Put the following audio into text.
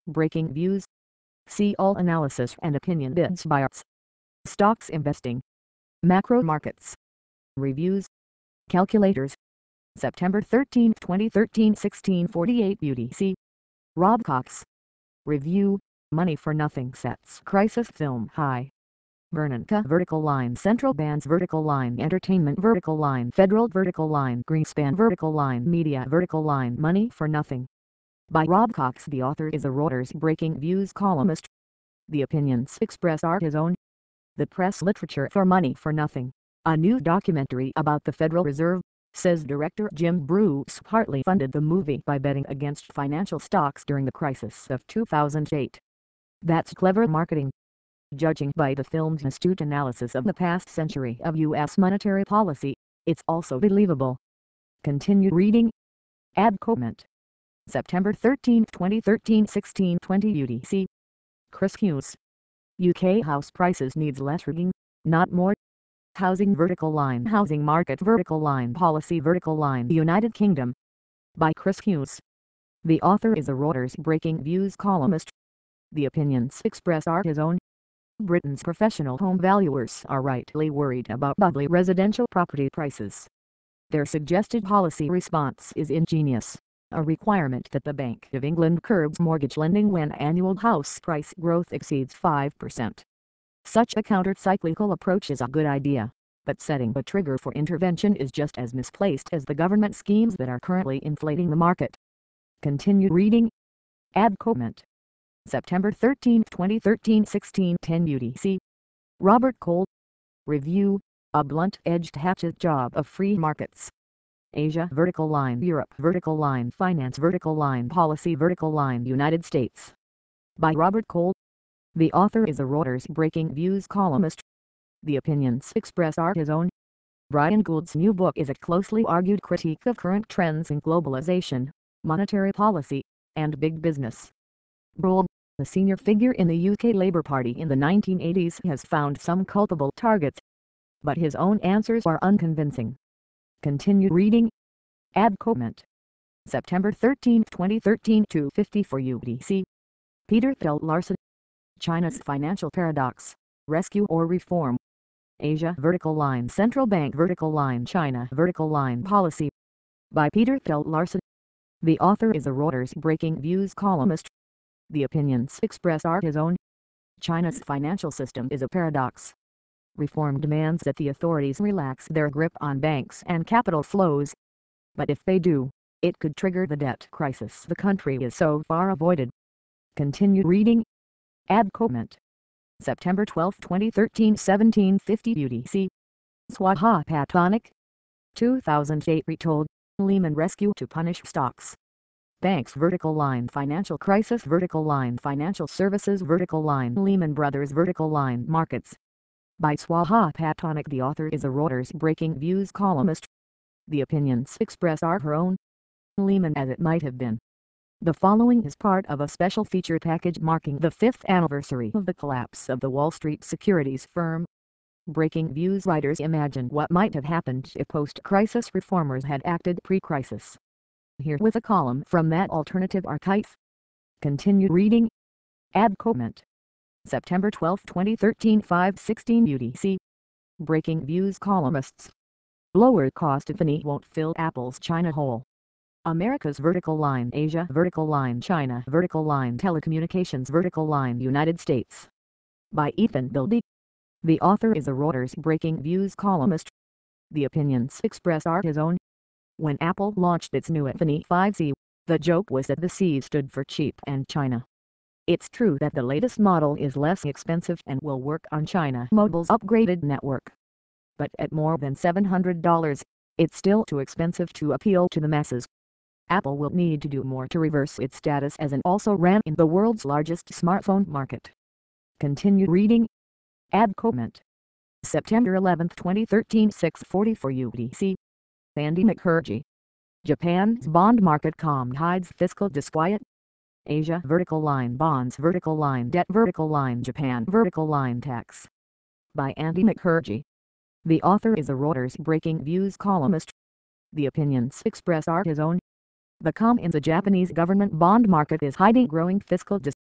Breaking views. See all analysis and opinion bids by ARTS. Stocks investing. Macro markets. Reviews. Calculators. September 13, 2013 16:48 UTC. Rob Cox. Review. Money for Nothing sets crisis film high. Bernanke vertical line, Central Bands vertical line, Entertainment vertical line, Federal vertical line, Greenspan vertical line, Media vertical line. Money for Nothing by Rob Cox. The author is a Reuters Breaking Views columnist. The opinions expressed are his own. The press literature for Money for Nothing, a new documentary about the Federal Reserve, says director Jim Bruce, partly funded the movie by betting against financial stocks during the crisis of 2008. That's clever marketing. Judging by the film's astute analysis of the past century of U.S. monetary policy, it's also believable. Continue reading. Add comment. September 13, 2013 16:20 UTC. Chris Hughes. UK house prices needs less rigging, not more. Housing vertical line, Housing market vertical line, Policy vertical line, United Kingdom. By Chris Hughes. The author is a Reuters Breaking Views columnist. The opinions expressed are his own. Britain's professional home valuers are rightly worried about bubbly residential property prices. Their suggested policy response is ingenious, a requirement that the Bank of England curbs mortgage lending when annual house price growth exceeds 5%. Such a counter-cyclical approach is a good idea, but setting a trigger for intervention is just as misplaced as the government schemes that are currently inflating the market. Continue reading. Add comment. September 13, 2013 16:10 UTC. Robert Cole. Review. A blunt-edged hatchet job of free markets. Asia vertical line, Europe vertical line, Finance vertical line, Policy vertical line, United States. By Robert Cole. The author is a Reuters Breaking Views columnist. The opinions expressed are his own. Brian Gould's new book is a closely argued critique of current trends in globalization, monetary policy, and big business. Gould, the senior figure in the UK Labour Party in the 1980s, has found some culpable targets, but his own answers are unconvincing. Continue reading. Add comment. September 13, 2013 2:54 UTC. Peter L. Larson. China's Financial Paradox, Rescue or Reform. Asia vertical line, Central Bank vertical line, China vertical line, Policy. By Peter L. Larson. The author is a Reuters Breaking Views columnist. The opinions expressed are his own. China's financial system is a paradox. Reform demands that the authorities relax their grip on banks and capital flows. But if they do, it could trigger the debt crisis the country is so far avoided. Continue reading. Add comment. September 12, 2013 17:50 UTC. Swaha Patonic. 2008 retold, Lehman rescue to punish stocks. Banks vertical line, Financial crisis vertical line, Financial services vertical line, Lehman Brothers vertical line, Markets. By Swaha Patonic. The author is a Reuters Breaking Views columnist. The opinions expressed are her own. Lehman as it might have been. The following is part of a special feature package marking the 5th anniversary of the collapse of the Wall Street securities firm. Breaking Views writers imagine what might have happened if post-crisis reformers had acted pre-crisis. Here with a column from that alternative archive. Continue reading. Add comment. September 12, 2013 5:16 UTC. Breaking Views columnists. Lower cost Tiffany won't fill Apple's China hole. America's vertical line, Asia vertical line, China vertical line, Telecommunications vertical line, United States. By Ethan Bildy. The author is a Reuters Breaking Views columnist. The opinions expressed are his own. When Apple launched its new iPhone 5C, the joke was that the C stood for cheap and China. It's true that the latest model is less expensive and will work on China Mobile's upgraded network. But at more than $700, it's still too expensive to appeal to the masses. Apple will need to do more to reverse its status as an also-ran in the world's largest smartphone market. Continue reading. Add comment. September 11, 2013 6:44 UTC. Andy Mukherjee. Japan's bond market calm hides fiscal disquiet. Asia vertical line, Bonds vertical line, Debt vertical line, Japan vertical line, Tax. By Andy Mukherjee. The author is a Reuters Breaking Views columnist. The opinions expressed are his own. The calm in the Japanese government bond market is hiding growing fiscal disquiet.